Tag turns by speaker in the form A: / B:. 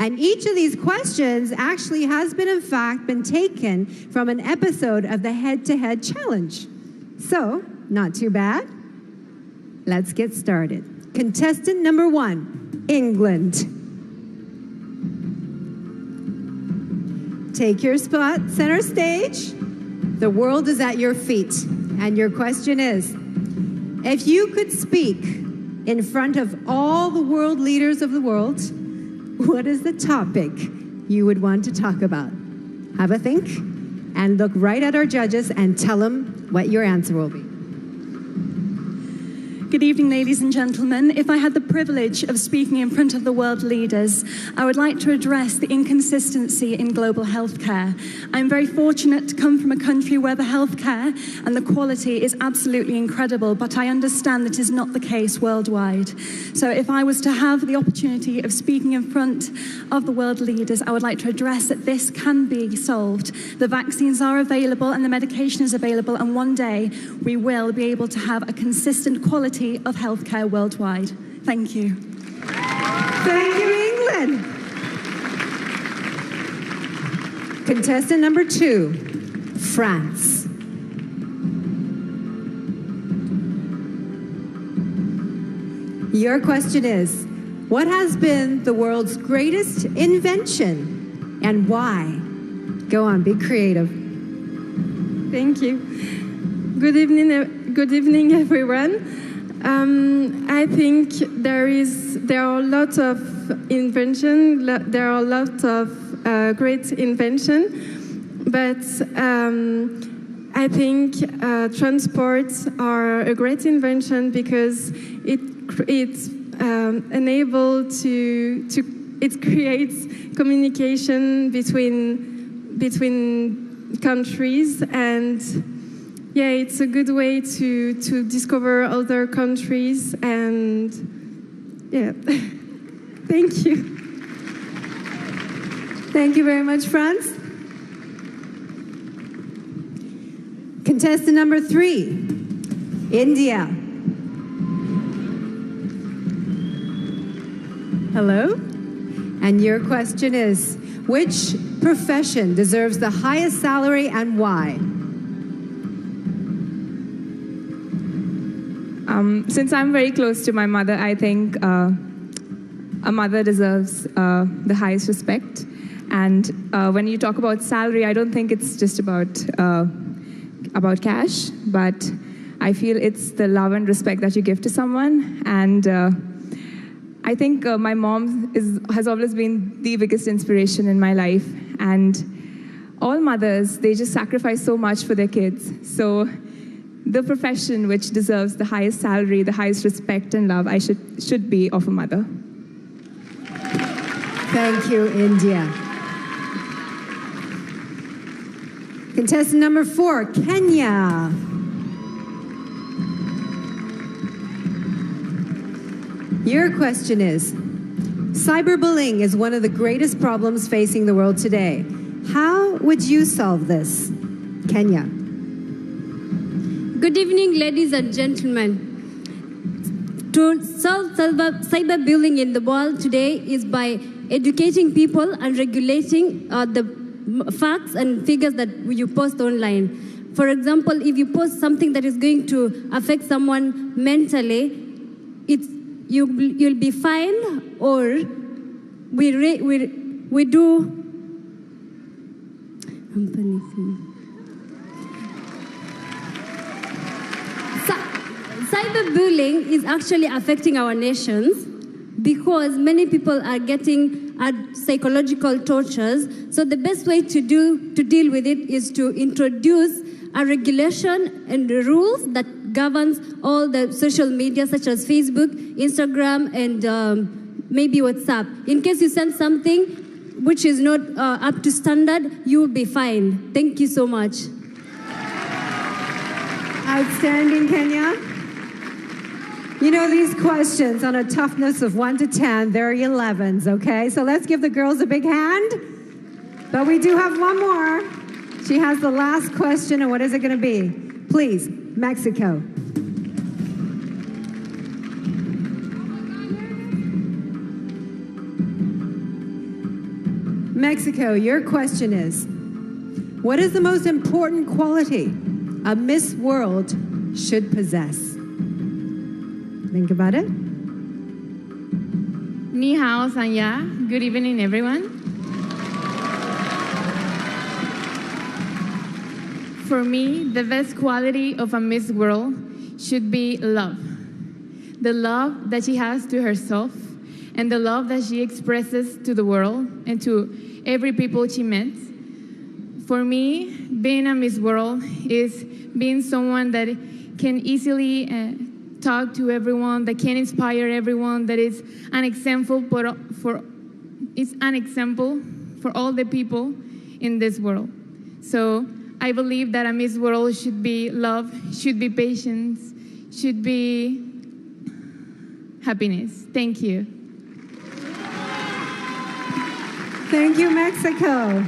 A: And each of these questions actually has been, in fact, been taken from an episode of the Head-to-Head Challenge. So, not too bad. Let's get started. Contestant number 1, England. Take your spot, center stage. The world is at your feet. And your question is, if you could speak in front of all the world leaders of the world, what is the topic you would want to talk about? Have a think and look right at our judges and tell them what your answer will be.
B: Good evening, ladies and gentlemen. If I had the privilege of speaking in front of the world leaders, I would like to address the inconsistency in global healthcare. I'm very fortunate to come from a country where the healthcare and the quality is absolutely incredible, but I understand that is not the case worldwide. So if I was to have the opportunity of speaking in front of the world leaders, I would like to address that this can be solved. The vaccines are available and the medication is available, and one day we will be able to have a consistent quality of healthcare worldwide. Thank you.
A: Thank you, England. Contestant number 2, France. Your question is, what has been the world's greatest invention and why? Go on, be creative.
C: Thank you. Good evening, everyone. I think there are a lot of invention. There are a lot of great invention, but I think transports are a great invention because it's enabled it creates communication between countries, and yeah, it's a good way to discover other countries, and yeah, thank you.
A: Thank you very much, France. Contestant number 3, India. Hello? And your question is, which profession deserves the highest salary and why?
D: Since I'm very close to my mother, I think a mother deserves the highest respect. And when you talk about salary, I don't think it's just about cash, but I feel it's the love and respect that you give to someone. And I think my mom has always been the biggest inspiration in my life. And all mothers, they just sacrifice so much for their kids. So the profession which deserves the highest salary, the highest respect and love, I should be of a mother.
A: Thank you, India. Contestant number 4, Kenya. Your question is, cyberbullying is one of the greatest problems facing the world today. How would you solve this? Kenya.
E: Good evening, ladies and gentlemen. To solve cyberbullying in the world today is by educating people and regulating the facts and figures that you post online. For example, if you post something that is going to affect someone mentally, you'll be fined, or we do. I'm panicking. Cyberbullying is actually affecting our nations because many people are getting psychological tortures. So the best way to deal with it is to introduce a regulation and rules that governs all the social media such as Facebook, Instagram, and maybe WhatsApp. In case you send something which is not up to standard, you will be fined. Thank you so much.
A: Outstanding, Kenya. You know, these questions on a toughness of 1 to 10, they're 11s, okay? So let's give the girls a big hand. But we do have one more. She has the last question, and what is it going to be? Please, Mexico. Mexico, your question is, what is the most important quality a Miss World should possess? Think about it.
F: Ni hao, Sanya. Good evening, everyone. For me, the best quality of a Miss World should be love. The love that she has to herself and the love that she expresses to the world and to every people she meets. For me, being a Miss World is being someone that can easily talk to everyone, that can inspire everyone, that is an example for all the people in this world. So I believe that a Miss World should be love, should be patience, should be happiness. Thank you.
A: Thank you, Mexico.